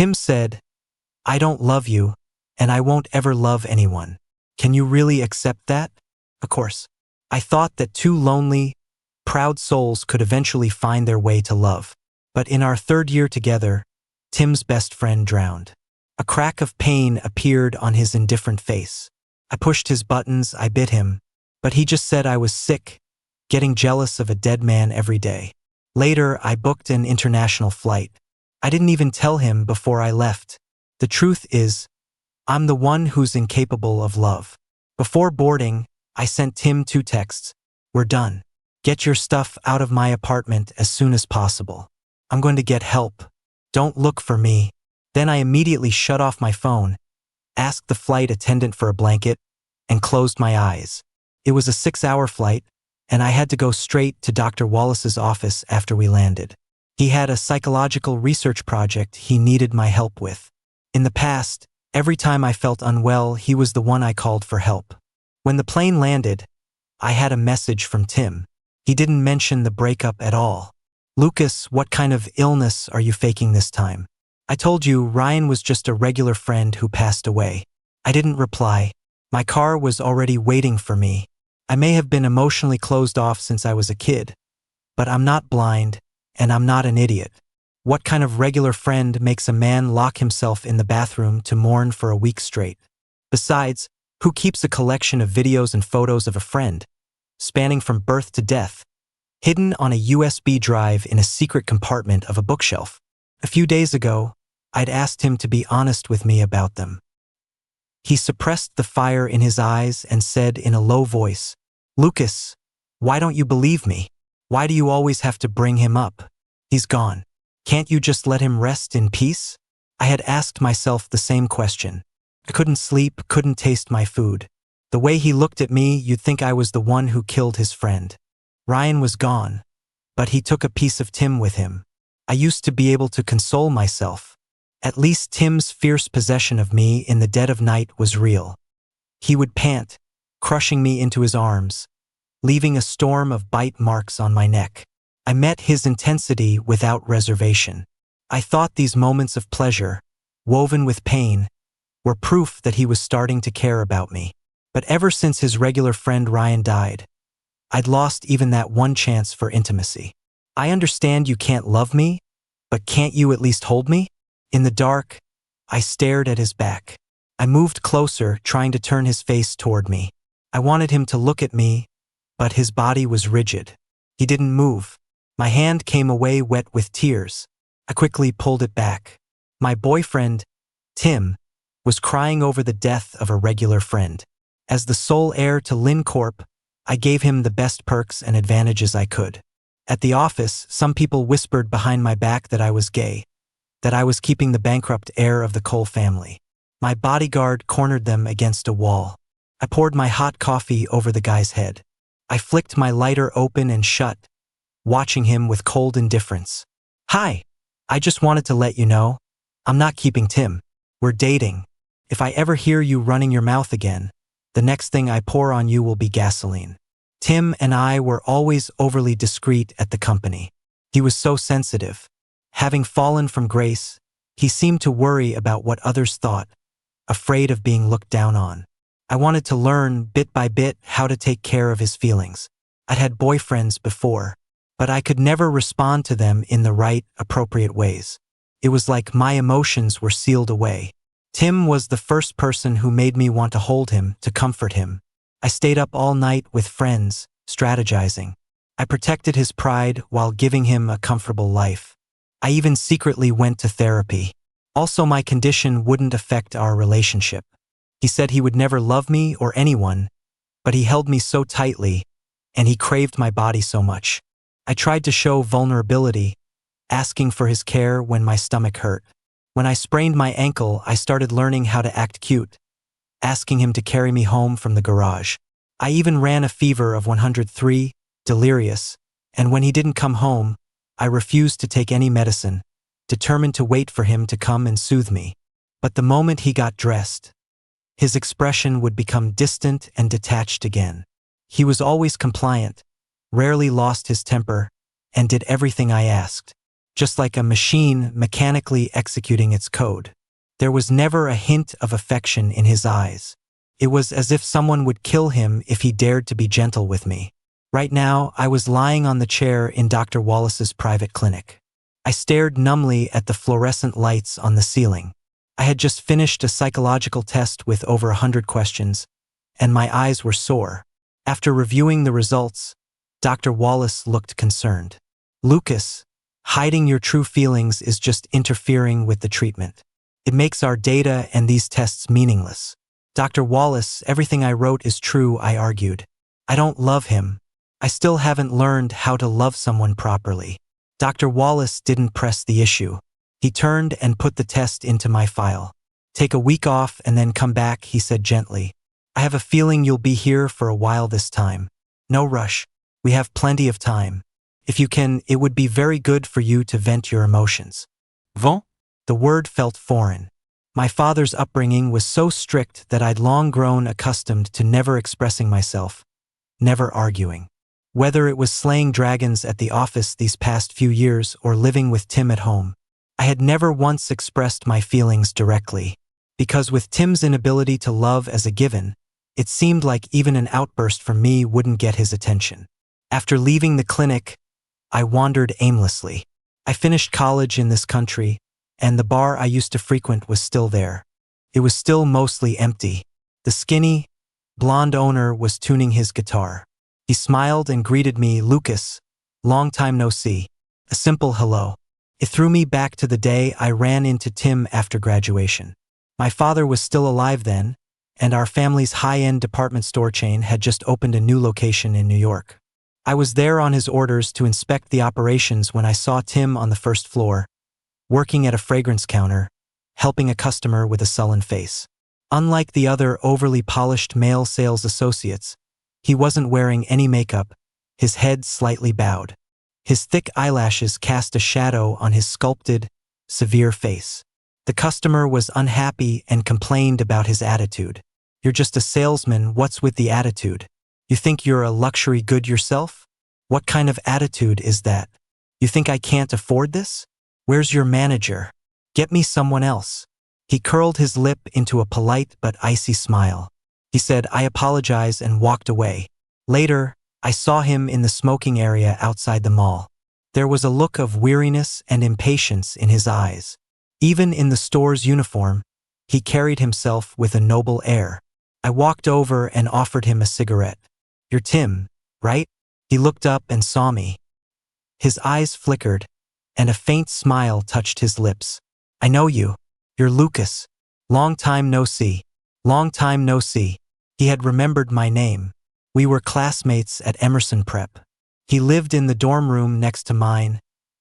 Tim said, "I don't love you, and I won't ever love anyone. Can you really accept that?" Of course. I thought that two lonely, proud souls could eventually find their way to love. But in our third year together, Tim's best friend drowned. A crack of pain appeared on his indifferent face. I pushed his buttons, I bit him, but he just said I was sick, getting jealous of a dead man every day. Later, I booked an international flight. I didn't even tell him before I left. The truth is, I'm the one who's incapable of love. Before boarding, I sent Tim 2 texts. "We're done. Get your stuff out of my apartment as soon as possible. I'm going to get help. Don't look for me." Then I immediately shut off my phone, asked the flight attendant for a blanket, and closed my eyes. It was a 6-hour flight, and I had to go straight to Dr. Wallace's office after we landed. He had a psychological research project he needed my help with. In the past, every time I felt unwell, he was the one I called for help. When the plane landed, I had a message from Tim. He didn't mention the breakup at all. "Lucas, what kind of illness are you faking this time? I told you Ryan was just a regular friend who passed away." I didn't reply. My car was already waiting for me. I may have been emotionally closed off since I was a kid, but I'm not blind, and I'm not an idiot. What kind of regular friend makes a man lock himself in the bathroom to mourn for a week straight? Besides, who keeps a collection of videos and photos of a friend, spanning from birth to death, hidden on a USB drive in a secret compartment of a bookshelf? A few days ago, I'd asked him to be honest with me about them. He suppressed the fire in his eyes and said in a low voice, "Lucas, why don't you believe me? Why do you always have to bring him up? He's gone. Can't you just let him rest in peace?" I had asked myself the same question. I couldn't sleep, couldn't taste my food. The way he looked at me, you'd think I was the one who killed his friend. Ryan was gone, but he took a piece of Tim with him. I used to be able to console myself. At least Tim's fierce possession of me in the dead of night was real. He would pant, crushing me into his arms, leaving a storm of bite marks on my neck. I met his intensity without reservation. I thought these moments of pleasure, woven with pain, were proof that he was starting to care about me. But ever since his regular friend Ryan died, I'd lost even that one chance for intimacy. I understand you can't love me, but can't you at least hold me? In the dark, I stared at his back. I moved closer, trying to turn his face toward me. I wanted him to look at me, but his body was rigid. He didn't move. My hand came away wet with tears. I quickly pulled it back. My boyfriend, Tim, was crying over the death of a regular friend. As the sole heir to Lynn Corp, I gave him the best perks and advantages I could. At the office, some people whispered behind my back that I was gay, that I was keeping the bankrupt heir of the Cole family. My bodyguard cornered them against a wall. I poured my hot coffee over the guy's head. I flicked my lighter open and shut, watching him with cold indifference. "Hi, I just wanted to let you know, I'm not keeping Tim. We're dating. If I ever hear you running your mouth again, the next thing I pour on you will be gasoline." Tim and I were always overly discreet at the company. He was so sensitive. Having fallen from grace, he seemed to worry about what others thought, afraid of being looked down on. I wanted to learn, bit by bit, how to take care of his feelings. I'd had boyfriends before, but I could never respond to them in the right, appropriate ways. It was like my emotions were sealed away. Tim was the first person who made me want to hold him, to comfort him. I stayed up all night with friends, strategizing. I protected his pride while giving him a comfortable life. I even secretly went to therapy. Also, my condition wouldn't affect our relationship. He said he would never love me or anyone, but he held me so tightly, and he craved my body so much. I tried to show vulnerability, asking for his care when my stomach hurt. When I sprained my ankle, I started learning how to act cute, asking him to carry me home from the garage. I even ran a fever of 103, delirious, and when he didn't come home, I refused to take any medicine, determined to wait for him to come and soothe me. But the moment he got dressed, his expression would become distant and detached again. He was always compliant, rarely lost his temper, and did everything I asked. just like a machine mechanically executing its code. There was never a hint of affection in his eyes. It was as if someone would kill him if he dared to be gentle with me. Right now, I was lying on the chair in Dr. Wallace's private clinic. I stared numbly at the fluorescent lights on the ceiling. I had just finished a psychological test with over 100 questions, and my eyes were sore. After reviewing the results, Dr. Wallace looked concerned. "Lucas, hiding your true feelings is just interfering with the treatment. It makes our data and these tests meaningless." "Dr. Wallace, everything I wrote is true," I argued. "I don't love him. I still haven't learned how to love someone properly." Dr. Wallace didn't press the issue. He turned and put the test into my file. "Take a week off and then come back," he said gently. "I have a feeling you'll be here for a while this time. No rush. We have plenty of time. If you can, it would be very good for you to vent your emotions." Vent? The word felt foreign. My father's upbringing was so strict that I'd long grown accustomed to never expressing myself, never arguing. Whether it was slaying dragons at the office these past few years or living with Tim at home, I had never once expressed my feelings directly, because with Tim's inability to love as a given, it seemed like even an outburst from me wouldn't get his attention. After leaving the clinic, I wandered aimlessly. I finished college in this country, and the bar I used to frequent was still there. It was still mostly empty. The skinny, blonde owner was tuning his guitar. He smiled and greeted me, "Lucas, long time no see." A simple hello. It threw me back to the day I ran into Tim after graduation. My father was still alive then, and our family's high-end department store chain had just opened a new location in New York. I was there on his orders to inspect the operations when I saw Tim on the first floor, working at a fragrance counter, helping a customer with a sullen face. Unlike the other overly polished male sales associates, he wasn't wearing any makeup, his head slightly bowed. His thick eyelashes cast a shadow on his sculpted, severe face. The customer was unhappy and complained about his attitude. "You're just a salesman, what's with the attitude? You think you're a luxury good yourself? What kind of attitude is that? You think I can't afford this? Where's your manager? Get me someone else." He curled his lip into a polite but icy smile. He said, "I apologize," and walked away. Later, I saw him in the smoking area outside the mall. There was a look of weariness and impatience in his eyes. Even in the store's uniform, he carried himself with a noble air. I walked over and offered him a cigarette. "You're Tim, right?" He looked up and saw me. His eyes flickered, and a faint smile touched his lips. "I know you. You're Lucas. Long time no see. Long time no see." He had remembered my name. We were classmates at Emerson Prep. He lived in the dorm room next to mine,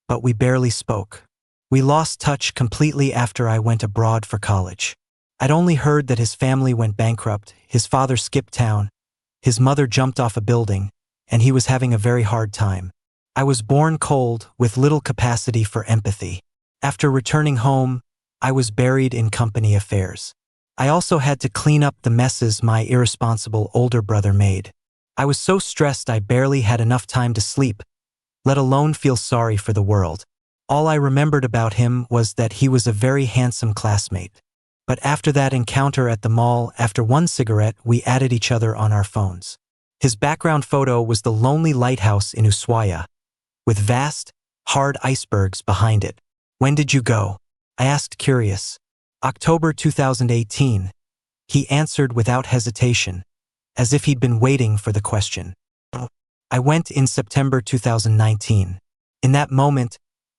but we barely spoke. We lost touch completely after I went abroad for college. I'd only heard that his family went bankrupt, his father skipped town, his mother jumped off a building, and he was having a very hard time. I was born cold, with little capacity for empathy. After returning home, I was buried in company affairs. I also had to clean up the messes my irresponsible older brother made. I was so stressed I barely had enough time to sleep, let alone feel sorry for the world. All I remembered about him was that he was a very handsome classmate. But after that encounter at the mall, after one cigarette, we added each other on our phones. His background photo was the lonely lighthouse in Ushuaia, with vast, hard icebergs behind it. "When did you go?" I asked, curious. "October 2018. He answered without hesitation, as if he'd been waiting for the question. "I went in September 2019. In that moment,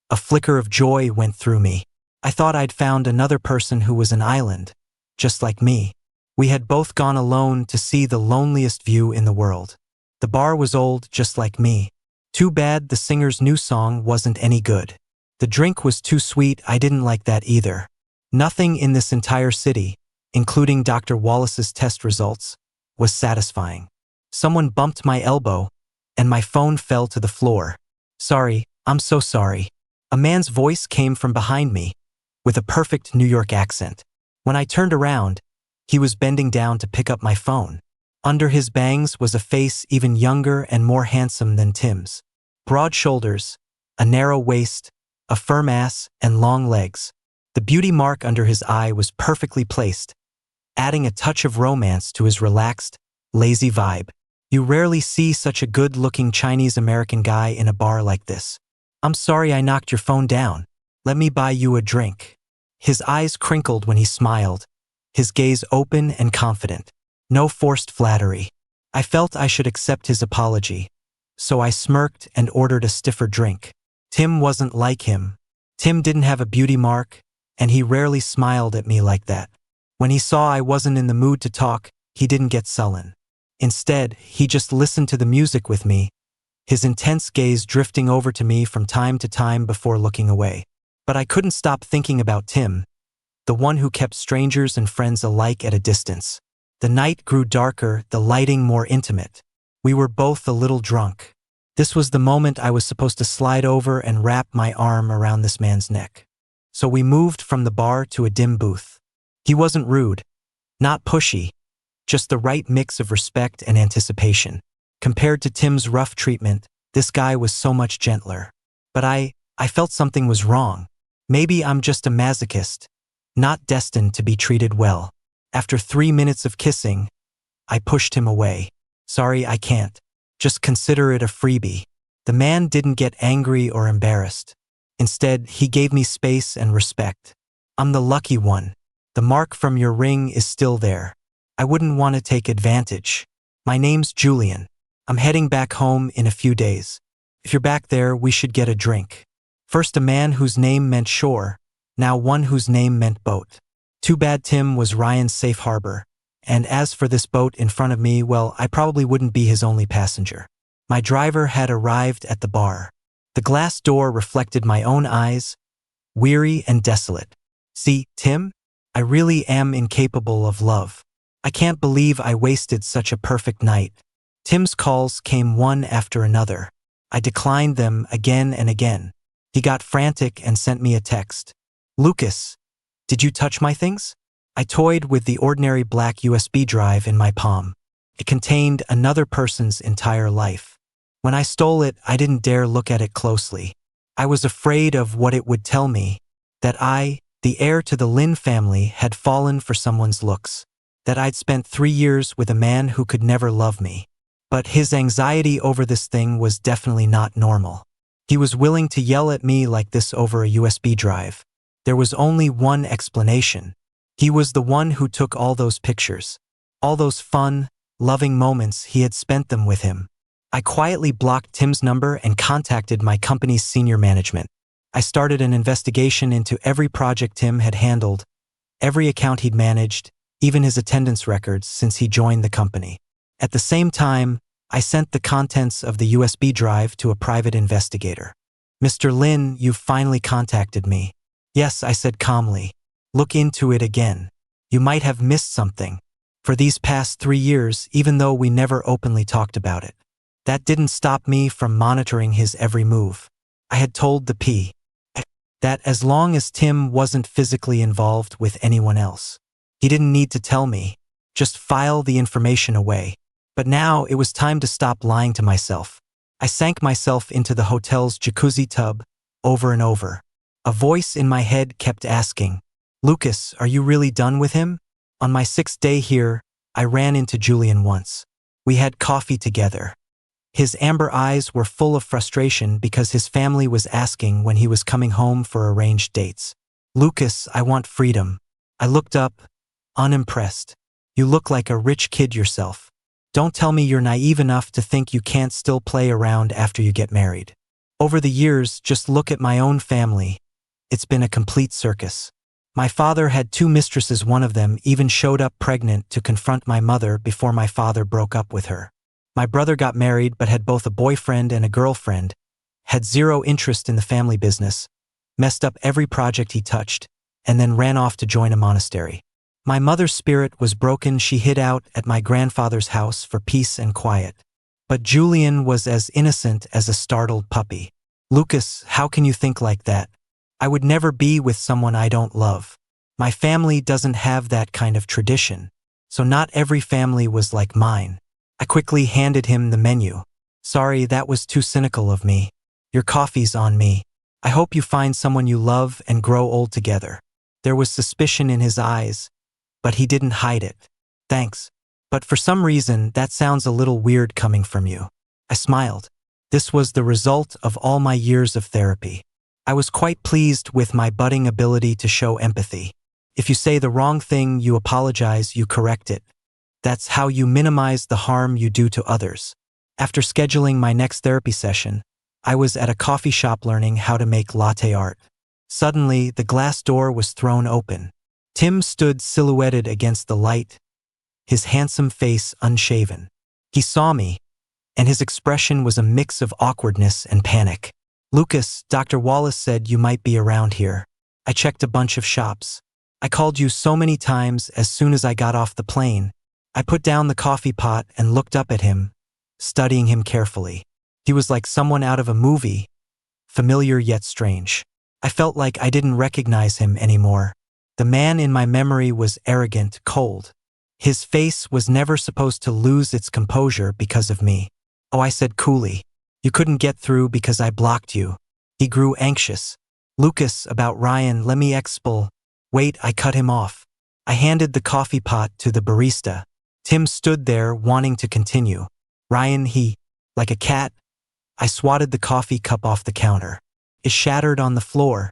a flicker of joy went through me. I thought I'd found another person who was an island, just like me. We had both gone alone to see the loneliest view in the world. The bar was old, just like me. Too bad the singer's new song wasn't any good. The drink was too sweet, I didn't like that either. Nothing in this entire city, including Dr. Wallace's test results, was satisfying. Someone bumped my elbow, and my phone fell to the floor. "Sorry, I'm so sorry." A man's voice came from behind me, with a perfect New York accent. When I turned around, he was bending down to pick up my phone. Under his bangs was a face even younger and more handsome than Tim's. Broad shoulders, a narrow waist, a firm ass, and long legs. The beauty mark under his eye was perfectly placed, adding a touch of romance to his relaxed, lazy vibe. You rarely see such a good-looking Chinese-American guy in a bar like this. I'm sorry I knocked your phone down. Let me buy you a drink. His eyes crinkled when he smiled, his gaze open and confident. No forced flattery. I felt I should accept his apology, so I smirked and ordered a stiffer drink. Tim wasn't like him. Tim didn't have a beauty mark, and he rarely smiled at me like that. When he saw I wasn't in the mood to talk, he didn't get sullen. Instead, he just listened to the music with me, his intense gaze drifting over to me from time to time before looking away. But I couldn't stop thinking about Tim, the one who kept strangers and friends alike at a distance. The night grew darker, the lighting more intimate. We were both a little drunk. This was the moment I was supposed to slide over and wrap my arm around this man's neck. So we moved from the bar to a dim booth. He wasn't rude, not pushy, just the right mix of respect and anticipation. Compared to Tim's rough treatment, this guy was so much gentler. But I felt something was wrong. Maybe I'm just a masochist, not destined to be treated well. After 3 minutes of kissing, I pushed him away. Sorry, I can't. Just consider it a freebie. The man didn't get angry or embarrassed. Instead, he gave me space and respect. I'm the lucky one. The mark from your ring is still there. I wouldn't want to take advantage. My name's Julian. I'm heading back home in a few days. If you're back there, we should get a drink. First a man whose name meant shore, now one whose name meant boat. Too bad Tim was Ryan's safe harbor. And as for this boat in front of me, well, I probably wouldn't be his only passenger. My driver had arrived at the bar. The glass door reflected my own eyes, weary and desolate. See, Tim? I really am incapable of love. I can't believe I wasted such a perfect night. Tim's calls came one after another. I declined them again and again. He got frantic and sent me a text. Lucas, did you touch my things? I toyed with the ordinary black USB drive in my palm. It contained another person's entire life. When I stole it, I didn't dare look at it closely. I was afraid of what it would tell me, that I, the heir to the Lin family, had fallen for someone's looks, that I'd spent 3 years with a man who could never love me. But his anxiety over this thing was definitely not normal. He was willing to yell at me like this over a USB drive. There was only one explanation. He was the one who took all those pictures. All those fun, loving moments, he had spent them with him. I quietly blocked Tim's number and contacted my company's senior management. I started an investigation into every project Tim had handled, every account he'd managed, even his attendance records since he joined the company. At the same time, I sent the contents of the USB drive to a private investigator. Mr. Lin, you've finally contacted me. Yes, I said calmly. Look into it again. You might have missed something. For these past 3 years, even though we never openly talked about it. That didn't stop me from monitoring his every move. I had told the P that as long as Tim wasn't physically involved with anyone else, he didn't need to tell me, just file the information away. But now it was time to stop lying to myself. I sank myself into the hotel's jacuzzi tub over and over. A voice in my head kept asking, Lucas, are you really done with him? On my 6th day here, I ran into Julian once. We had coffee together. His amber eyes were full of frustration because his family was asking when he was coming home for arranged dates. Lucas, I want freedom. I looked up, unimpressed. You look like a rich kid yourself. Don't tell me you're naive enough to think you can't still play around after you get married. Over the years, just look at my own family. It's been a complete circus. My father had 2 mistresses, one of them even showed up pregnant to confront my mother before my father broke up with her. My brother got married but had both a boyfriend and a girlfriend, had 0 interest in the family business, messed up every project he touched, and then ran off to join a monastery. My mother's spirit was broken. She hid out at my grandfather's house for peace and quiet. But Julian was as innocent as a startled puppy. Lucas, how can you think like that? I would never be with someone I don't love. My family doesn't have that kind of tradition, so not every family was like mine. I quickly handed him the menu. Sorry, that was too cynical of me. Your coffee's on me. I hope you find someone you love and grow old together. There was suspicion in his eyes, but he didn't hide it. Thanks. But for some reason, that sounds a little weird coming from you. I smiled. This was the result of all my years of therapy. I was quite pleased with my budding ability to show empathy. If you say the wrong thing, you apologize, you correct it. That's how you minimize the harm you do to others. After scheduling my next therapy session, I was at a coffee shop learning how to make latte art. Suddenly, the glass door was thrown open. Tim stood silhouetted against the light, his handsome face unshaven. He saw me, and his expression was a mix of awkwardness and panic. "Lucas, Dr. Wallace said you might be around here. I checked a bunch of shops. I called you so many times as soon as I got off the plane." I put down the coffee pot and looked up at him, studying him carefully. He was like someone out of a movie, familiar yet strange. I felt like I didn't recognize him anymore. The man in my memory was arrogant, cold. His face was never supposed to lose its composure because of me. "Oh," I said coolly. "You couldn't get through because I blocked you." He grew anxious. "Lucas, about Ryan, let me explain." "Wait," I cut him off. I handed the coffee pot to the barista. Tim stood there wanting to continue. "Ryan, he, like a cat." I swatted the coffee cup off the counter. It shattered on the floor,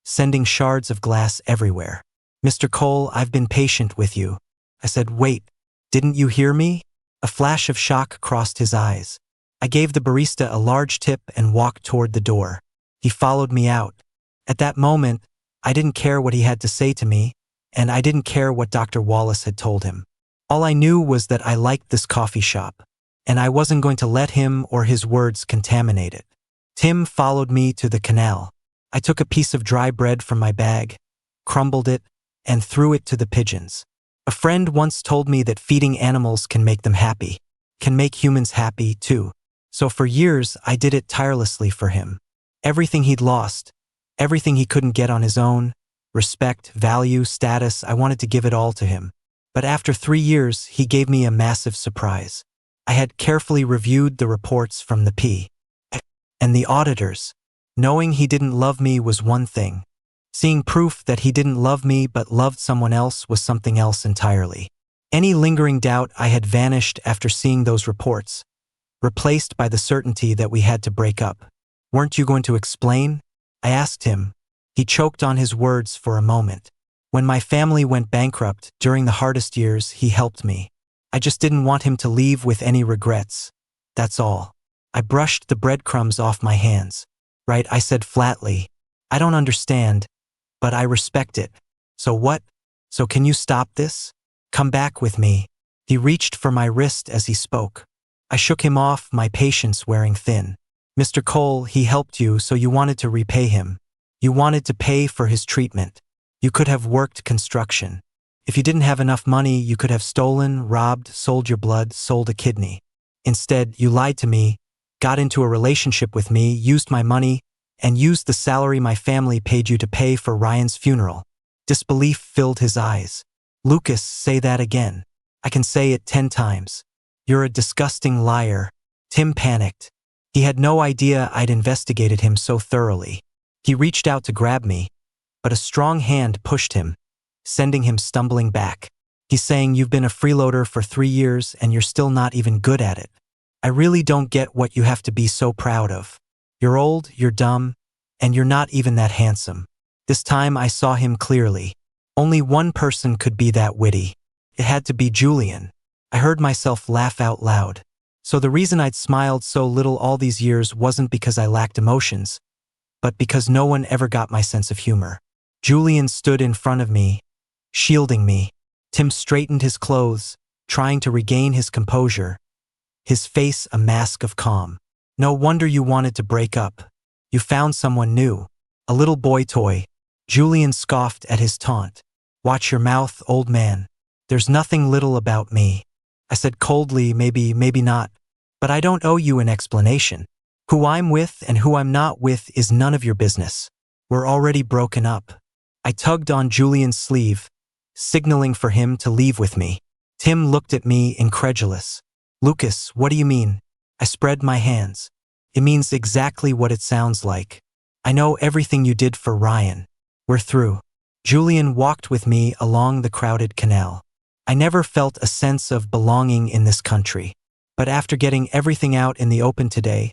sending shards of glass everywhere. "Mr. Cole, I've been patient with you." I said, "Wait, didn't you hear me?" A flash of shock crossed his eyes. I gave the barista a large tip and walked toward the door. He followed me out. At that moment, I didn't care what he had to say to me, and I didn't care what Dr. Wallace had told him. All I knew was that I liked this coffee shop, and I wasn't going to let him or his words contaminate it. Tim followed me to the canal. I took a piece of dry bread from my bag, crumbled it, and threw it to the pigeons. A friend once told me that feeding animals can make them happy, can make humans happy too. So for years, I did it tirelessly for him. Everything he'd lost, everything he couldn't get on his own, respect, value, status, I wanted to give it all to him. But after 3 years, he gave me a massive surprise. I had carefully reviewed the reports from the P. and the auditors. Knowing he didn't love me was one thing. Seeing proof that he didn't love me but loved someone else was something else entirely. Any lingering doubt I had vanished after seeing those reports, replaced by the certainty that we had to break up. "Weren't you going to explain?" I asked him. He choked on his words for a moment. "When my family went bankrupt during the hardest years, he helped me. I just didn't want him to leave with any regrets. That's all." I brushed the breadcrumbs off my hands. "Right," I said flatly. "I don't understand, but I respect it. So what? So can you stop this? Come back with me." He reached for my wrist as he spoke. I shook him off, my patience wearing thin. "Mr. Cole, he helped you, so you wanted to repay him. You wanted to pay for his treatment. You could have worked construction. If you didn't have enough money, you could have stolen, robbed, sold your blood, sold a kidney. Instead, you lied to me, got into a relationship with me, used my money, and used the salary my family paid you to pay for Ryan's funeral." Disbelief filled his eyes. "Lucas, say that again. I can say it 10 times. You're a disgusting liar." Tim panicked. He had no idea I'd investigated him so thoroughly. He reached out to grab me, but a strong hand pushed him, sending him stumbling back. He's saying, "You've been a freeloader for 3 years and you're still not even good at it. I really don't get what you have to be so proud of. You're old, you're dumb, and you're not even that handsome." This time I saw him clearly. Only one person could be that witty. It had to be Julian. I heard myself laugh out loud. So the reason I'd smiled so little all these years wasn't because I lacked emotions, but because no one ever got my sense of humor. Julian stood in front of me, shielding me. Tim straightened his clothes, trying to regain his composure, his face a mask of calm. "No wonder you wanted to break up. You found someone new. A little boy toy." Julian scoffed at his taunt. "Watch your mouth, old man. There's nothing little about me." I said coldly, maybe not. "But I don't owe you an explanation. Who I'm with and who I'm not with is none of your business. We're already broken up." I tugged on Julian's sleeve, signaling for him to leave with me. Tim looked at me incredulous. "Lucas, what do you mean?" I spread my hands. "It means exactly what it sounds like. I know everything you did for Ryan. We're through. Julian walked with me along the crowded canal. I never felt a sense of belonging in this country. But after getting everything out in the open today,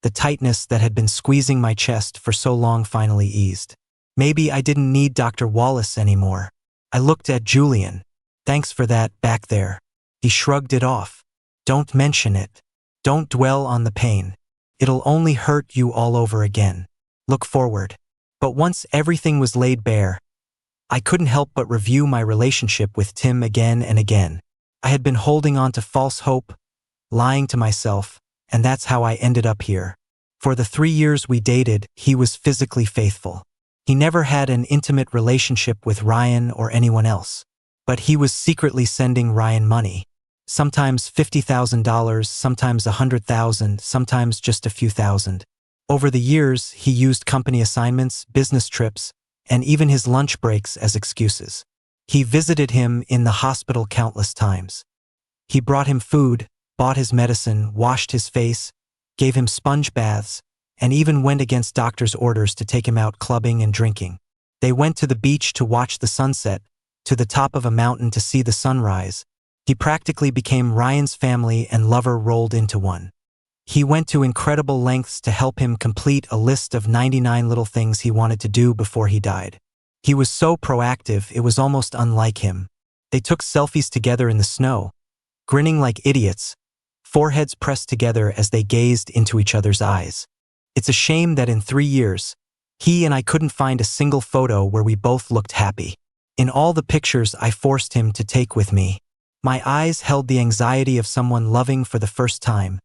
the tightness that had been squeezing my chest for so long finally eased. Maybe I didn't need Dr. Wallace anymore. I looked at Julian. Thanks for that, back there. He shrugged it off. Don't mention it. Don't dwell on the pain. It'll only hurt you all over again. Look forward. But once everything was laid bare, I couldn't help but review my relationship with Tim again and again. I had been holding on to false hope, lying to myself, and that's how I ended up here. For the 3 years we dated, he was physically faithful. He never had an intimate relationship with Ryan or anyone else. But he was secretly sending Ryan money. Sometimes $50,000, sometimes $100,000, sometimes just a few thousand. Over the years, he used company assignments, business trips, and even his lunch breaks as excuses. He visited him in the hospital countless times. He brought him food, bought his medicine, washed his face, gave him sponge baths, and even went against doctor's orders to take him out clubbing and drinking. They went to the beach to watch the sunset, to the top of a mountain to see the sunrise. He practically became Ryan's family and lover rolled into one. He went to incredible lengths to help him complete a list of 99 little things he wanted to do before he died. He was so proactive, it was almost unlike him. They took selfies together in the snow, grinning like idiots, foreheads pressed together as they gazed into each other's eyes. It's a shame that in 3 years, he and I couldn't find a single photo where we both looked happy. In all the pictures I forced him to take with me, my eyes held the anxiety of someone loving for the first time,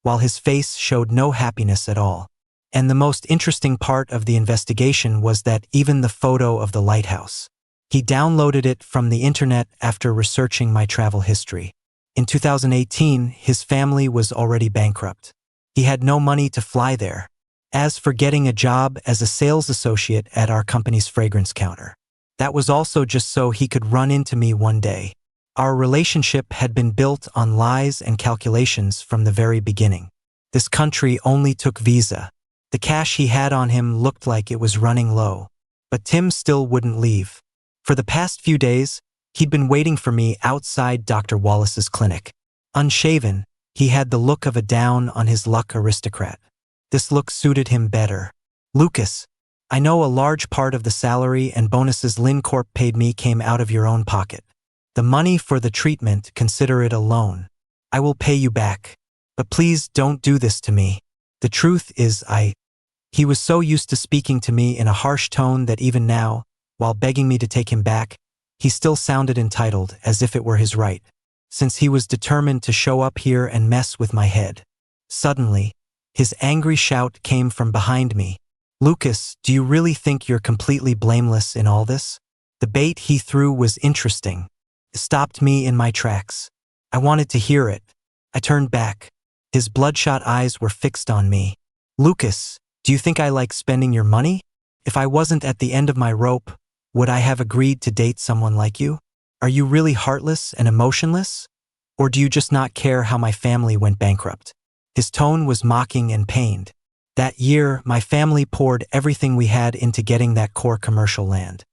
while his face showed no happiness at all. And the most interesting part of the investigation was that even the photo of the lighthouse. He downloaded it from the internet after researching my travel history. In 2018, his family was already bankrupt. He had no money to fly there. As for getting a job as a sales associate at our company's fragrance counter, that was also just so he could run into me one day. Our relationship had been built on lies and calculations from the very beginning. This country only took Visa. The cash he had on him looked like it was running low. But Tim still wouldn't leave. For the past few days, he'd been waiting for me outside Dr. Wallace's clinic. Unshaven, he had the look of a down-on-his-luck aristocrat. This look suited him better. Lucas, I know a large part of the salary and bonuses Lynn Corp paid me came out of your own pocket. The money for the treatment, consider it a loan. I will pay you back. But please don't do this to me. The truth is He was so used to speaking to me in a harsh tone that even now, while begging me to take him back, he still sounded entitled, as if it were his right, since he was determined to show up here and mess with my head. Suddenly, his angry shout came from behind me. Lucas, do you really think you're completely blameless in all this? The bait he threw was interesting. It stopped me in my tracks. I wanted to hear it. I turned back. His bloodshot eyes were fixed on me. Lucas, do you think I like spending your money? If I wasn't at the end of my rope, would I have agreed to date someone like you? Are you really heartless and emotionless? Or do you just not care how my family went bankrupt? His tone was mocking and pained. That year, my family poured everything we had into getting that core commercial land.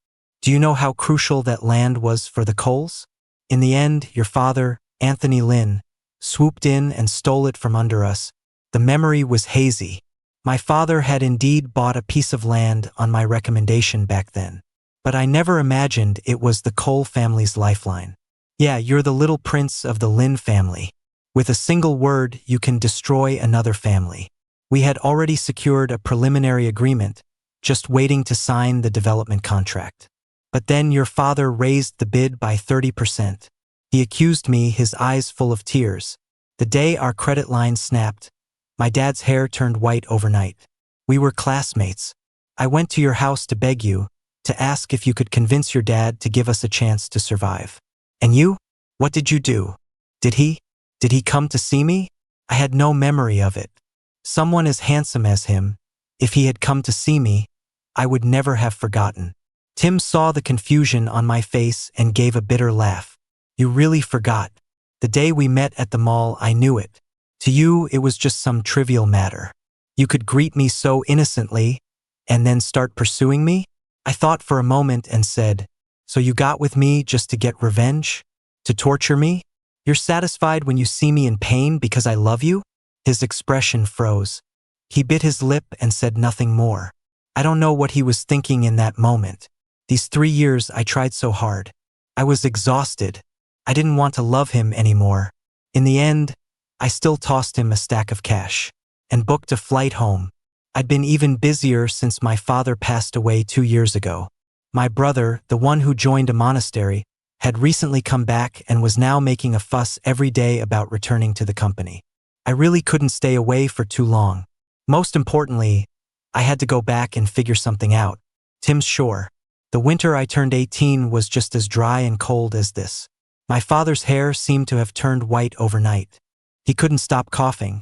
Do you know how crucial that land was for the Coles? In the end, your father, Anthony Lynn, swooped in and stole it from under us. The memory was hazy. My father had indeed bought a piece of land on my recommendation back then. But I never imagined it was the Cole family's lifeline. Yeah, you're the little prince of the Lynn family. With a single word, you can destroy another family. We had already secured a preliminary agreement, just waiting to sign the development contract. But then your father raised the bid by 30%. He accused me, his eyes full of tears. The day our credit line snapped, my dad's hair turned white overnight. We were classmates. I went to your house to beg you, to ask if you could convince your dad to give us a chance to survive. And you? What did you do? Did he come to see me? I had no memory of it. Someone as handsome as him, if he had come to see me, I would never have forgotten. Tim saw the confusion on my face and gave a bitter laugh. You really forgot. The day we met at the mall, I knew it. To you, it was just some trivial matter. You could greet me so innocently, and then start pursuing me? I thought for a moment and said, so you got with me just to get revenge? To torture me? You're satisfied when you see me in pain because I love you? His expression froze. He bit his lip and said nothing more. I don't know what he was thinking in that moment. These 3 years I tried so hard. I was exhausted. I didn't want to love him anymore. In the end, I still tossed him a stack of cash and booked a flight home. I'd been even busier since my father passed away 2 years ago. My brother, the one who joined a monastery, had recently come back and was now making a fuss every day about returning to the company. I really couldn't stay away for too long. Most importantly, I had to go back and figure something out. Tim's shore. The winter I turned 18 was just as dry and cold as this. My father's hair seemed to have turned white overnight. He couldn't stop coughing,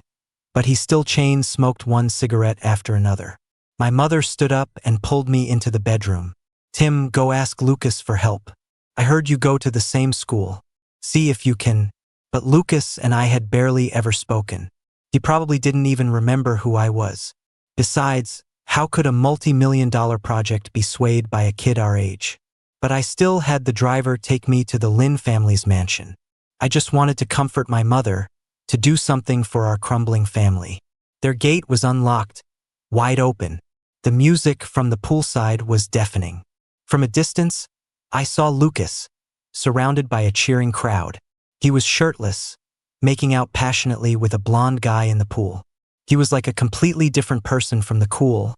but he still chain-smoked one cigarette after another. My mother stood up and pulled me into the bedroom. Tim, go ask Lucas for help. I heard you go to the same school. See if you can. But Lucas and I had barely ever spoken. He probably didn't even remember who I was. Besides, how could a multi-million-dollar project be swayed by a kid our age? But I still had the driver take me to the Lin family's mansion. I just wanted to comfort my mother, to do something for our crumbling family. Their gate was unlocked, wide open. The music from the poolside was deafening. From a distance, I saw Lucas, surrounded by a cheering crowd. He was shirtless, making out passionately with a blonde guy in the pool. He was like a completely different person from the cool,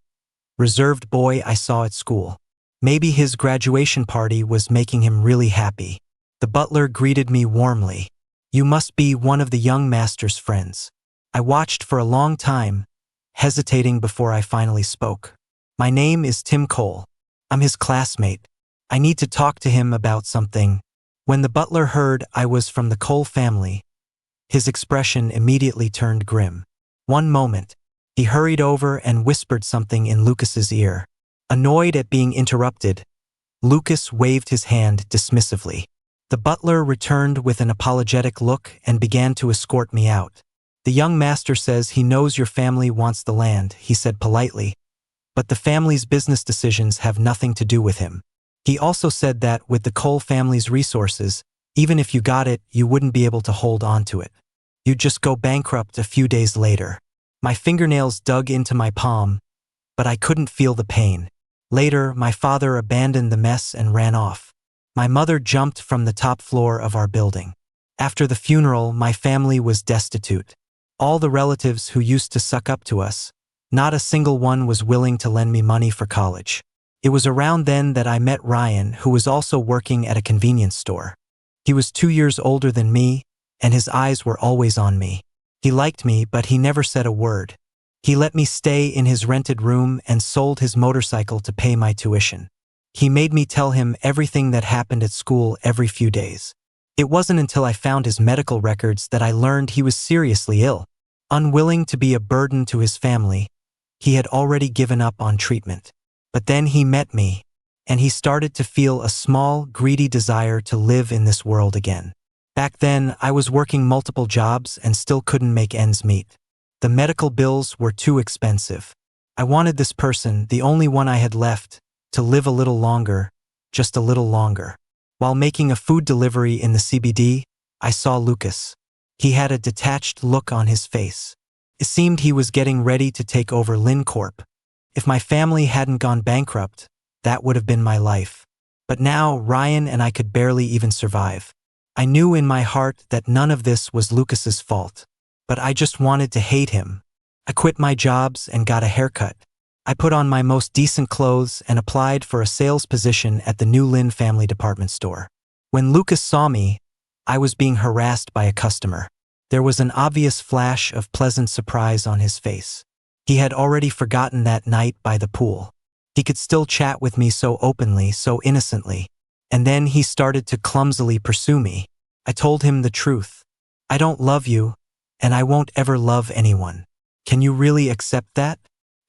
reserved boy I saw at school. Maybe his graduation party was making him really happy. The butler greeted me warmly. You must be one of the young master's friends. I watched for a long time, hesitating before I finally spoke. My name is Tim Cole. I'm his classmate. I need to talk to him about something. When the butler heard I was from the Cole family, his expression immediately turned grim. One moment, he hurried over and whispered something in Lucas's ear. Annoyed at being interrupted, Lucas waved his hand dismissively. The butler returned with an apologetic look and began to escort me out. The young master says he knows your family wants the land, he said politely, but the family's business decisions have nothing to do with him. He also said that with the Cole family's resources, even if you got it, you wouldn't be able to hold on to it. You'd just go bankrupt a few days later. My fingernails dug into my palm, but I couldn't feel the pain. Later, my father abandoned the mess and ran off. My mother jumped from the top floor of our building. After the funeral, my family was destitute. All the relatives who used to suck up to us, not a single one was willing to lend me money for college. It was around then that I met Ryan, who was also working at a convenience store. He was 2 years older than me, and his eyes were always on me. He liked me, but he never said a word. He let me stay in his rented room and sold his motorcycle to pay my tuition. He made me tell him everything that happened at school every few days. It wasn't until I found his medical records that I learned he was seriously ill. Unwilling to be a burden to his family, he had already given up on treatment. But then he met me, and he started to feel a small, greedy desire to live in this world again. Back then, I was working multiple jobs and still couldn't make ends meet. The medical bills were too expensive. I wanted this person, the only one I had left, to live a little longer, just a little longer. While making a food delivery in the CBD, I saw Lucas. He had a detached look on his face. It seemed he was getting ready to take over Lin Corp. If my family hadn't gone bankrupt, that would have been my life. But now Ryan and I could barely even survive. I knew in my heart that none of this was Lucas's fault, but I just wanted to hate him. I quit my jobs and got a haircut. I put on my most decent clothes and applied for a sales position at the new Lin family department store. When Lucas saw me, I was being harassed by a customer. There was an obvious flash of pleasant surprise on his face. He had already forgotten that night by the pool. He could still chat with me so openly, so innocently. And then he started to clumsily pursue me. I told him the truth. I don't love you, and I won't ever love anyone. Can you really accept that?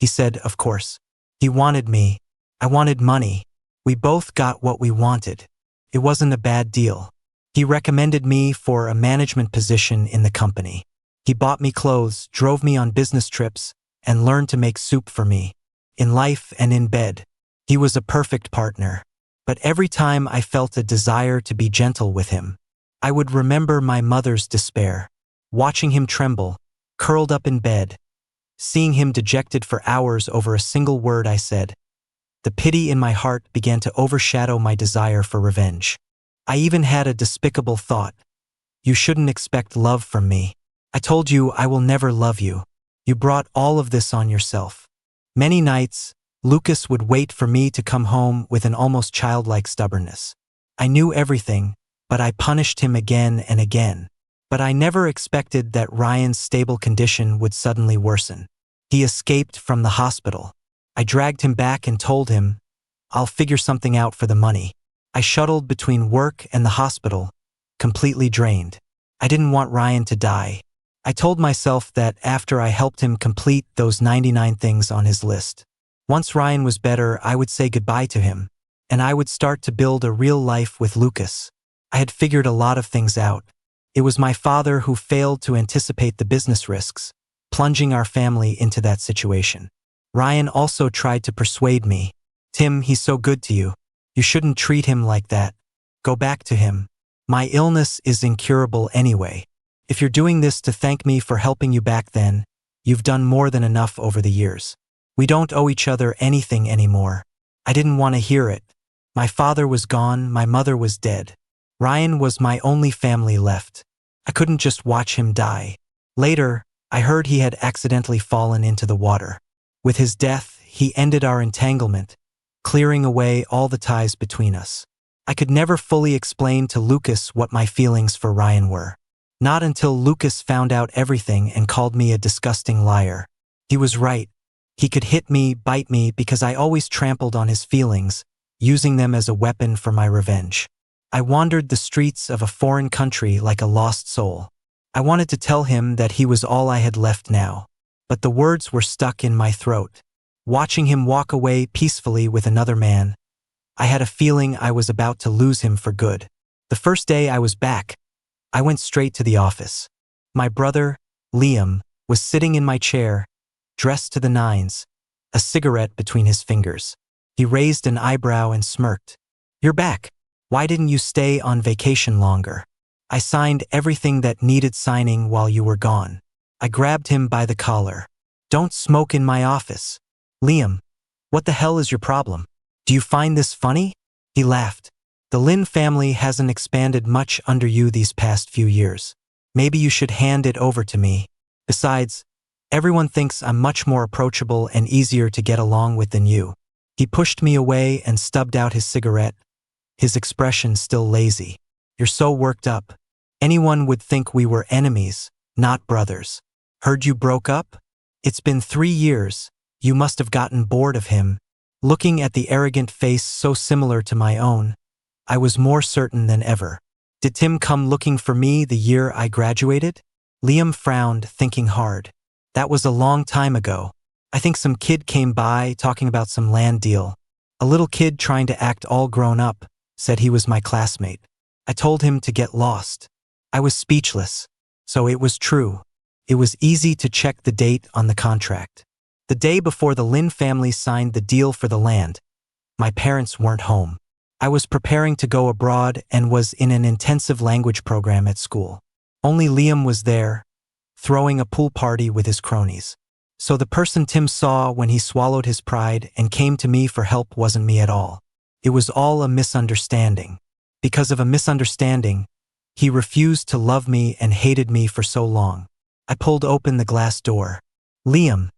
He said, of course. He wanted me. I wanted money. We both got what we wanted. It wasn't a bad deal. He recommended me for a management position in the company. He bought me clothes, drove me on business trips, and learned to make soup for me. in life and in bed. He was a perfect partner. But every time I felt a desire to be gentle with him, I would remember my mother's despair, watching him tremble, curled up in bed, seeing him dejected for hours over a single word I said. The pity in my heart began to overshadow my desire for revenge. I even had a despicable thought. You shouldn't expect love from me. I told you I will never love you. You brought all of this on yourself. Many nights, Lucas would wait for me to come home with an almost childlike stubbornness. I knew everything, but I punished him again and again. But I never expected that Ryan's stable condition would suddenly worsen. He escaped from the hospital. I dragged him back and told him, I'll figure something out for the money. I shuttled between work and the hospital, completely drained. I didn't want Ryan to die. I told myself that after I helped him complete those 99 things on his list, once Ryan was better, I would say goodbye to him, and I would start to build a real life with Lucas. I had figured a lot of things out. It was my father who failed to anticipate the business risks, plunging our family into that situation. Ryan also tried to persuade me. Tim, he's so good to you. You shouldn't treat him like that. Go back to him. My illness is incurable anyway. If you're doing this to thank me for helping you back then, you've done more than enough over the years. We don't owe each other anything anymore. I didn't want to hear it. My father was gone, my mother was dead. Ryan was my only family left. I couldn't just watch him die. Later, I heard he had accidentally fallen into the water. With his death, he ended our entanglement, clearing away all the ties between us. I could never fully explain to Lucas what my feelings for Ryan were. Not until Lucas found out everything and called me a disgusting liar. He was right. He could hit me, bite me, because I always trampled on his feelings, using them as a weapon for my revenge. I wandered the streets of a foreign country like a lost soul. I wanted to tell him that he was all I had left now, but the words were stuck in my throat. Watching him walk away peacefully with another man, I had a feeling I was about to lose him for good. The first day I was back, I went straight to the office. My brother, Liam, was sitting in my chair, dressed to the nines, a cigarette between his fingers. He raised an eyebrow and smirked. You're back. Why didn't you stay on vacation longer? I signed everything that needed signing while you were gone. I grabbed him by the collar. Don't smoke in my office. Liam, what the hell is your problem? Do you find this funny? He laughed. The Lin family hasn't expanded much under you these past few years. Maybe you should hand it over to me. Besides, everyone thinks I'm much more approachable and easier to get along with than you. He pushed me away and stubbed out his cigarette, his expression still lazy. You're so worked up. Anyone would think we were enemies, not brothers. Heard you broke up? It's been 3 years. You must have gotten bored of him. Looking at the arrogant face so similar to my own, I was more certain than ever. Did Tim come looking for me the year I graduated? Liam frowned, thinking hard. That was a long time ago. I think some kid came by talking about some land deal. A little kid trying to act all grown up, said he was my classmate. I told him to get lost. I was speechless. So it was true. It was easy to check the date on the contract. The day before the Lin family signed the deal for the land, my parents weren't home. I was preparing to go abroad and was in an intensive language program at school. Only Liam was there, throwing a pool party with his cronies. So the person Tim saw when he swallowed his pride and came to me for help wasn't me at all. It was all a misunderstanding. Because of a misunderstanding, he refused to love me and hated me for so long. I pulled open the glass door. Liam,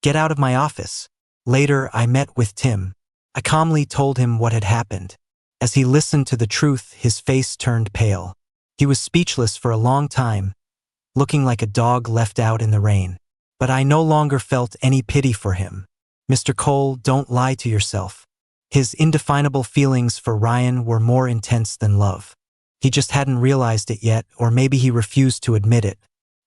get out of my office. Later, I met with Tim. I calmly told him what had happened. As he listened to the truth, his face turned pale. He was speechless for a long time, looking like a dog left out in the rain. But I no longer felt any pity for him. Mr. Cole, don't lie to yourself. His indefinable feelings for Ryan were more intense than love. He just hadn't realized it yet, or maybe he refused to admit it.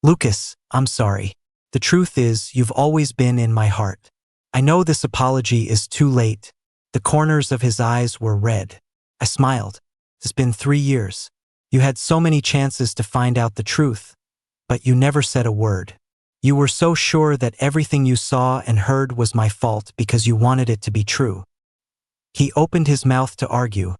Lucas, I'm sorry. The truth is, you've always been in my heart. I know this apology is too late. The corners of his eyes were red. I smiled. It's been 3 years. You had so many chances to find out the truth, but you never said a word. You were so sure that everything you saw and heard was my fault because you wanted it to be true. He opened his mouth to argue,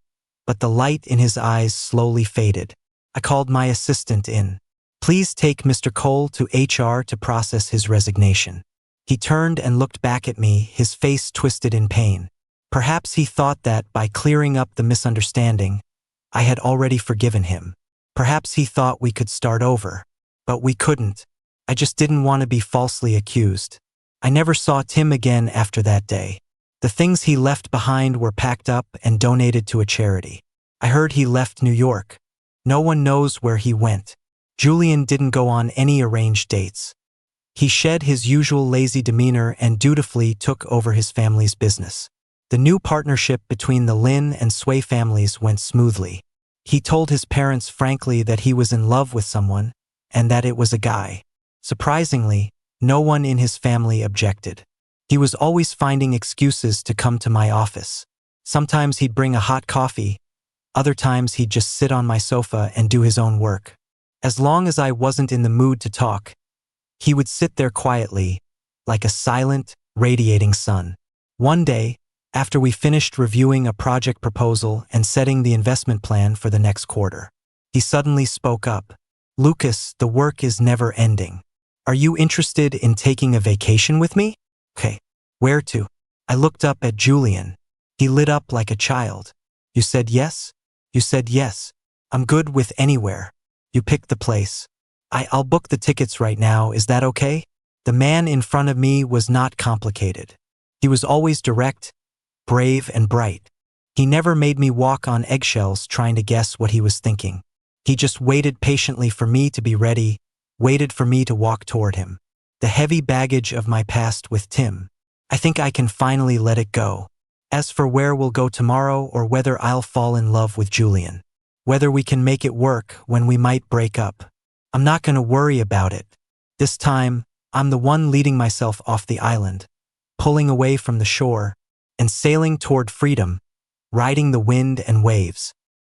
but the light in his eyes slowly faded. I called my assistant in. Please take Mr. Cole to HR to process his resignation. He turned and looked back at me, his face twisted in pain. Perhaps he thought that by clearing up the misunderstanding, I had already forgiven him. Perhaps he thought we could start over. But we couldn't. I just didn't want to be falsely accused. I never saw Tim again after that day. The things he left behind were packed up and donated to a charity. I heard he left New York. No one knows where he went. Julian didn't go on any arranged dates. He shed his usual lazy demeanor and dutifully took over his family's business. The new partnership between the Lin and Sway families went smoothly. He told his parents frankly that he was in love with someone and that it was a guy. Surprisingly, no one in his family objected. He was always finding excuses to come to my office. Sometimes he'd bring a hot coffee. Other times he'd just sit on my sofa and do his own work. As long as I wasn't in the mood to talk, he would sit there quietly, like a silent, radiating sun. One day, after we finished reviewing a project proposal and setting the investment plan for the next quarter, he suddenly spoke up. Lucas, the work is never ending. Are you interested in taking a vacation with me? Okay. Where to? I looked up at Julian. He lit up like a child. You said yes? You said yes. I'm good with anywhere. You pick the place. I'll book the tickets right now, is that okay? The man in front of me was not complicated. He was always direct, brave and bright. He never made me walk on eggshells trying to guess what he was thinking. He just waited patiently for me to be ready, waited for me to walk toward him. The heavy baggage of my past with Tim. I think I can finally let it go. As for where we'll go tomorrow or whether I'll fall in love with Julian, whether we can make it work when we might break up, I'm not going to worry about it. This time, I'm the one leading myself off the island, pulling away from the shore, and sailing toward freedom, riding the wind and waves.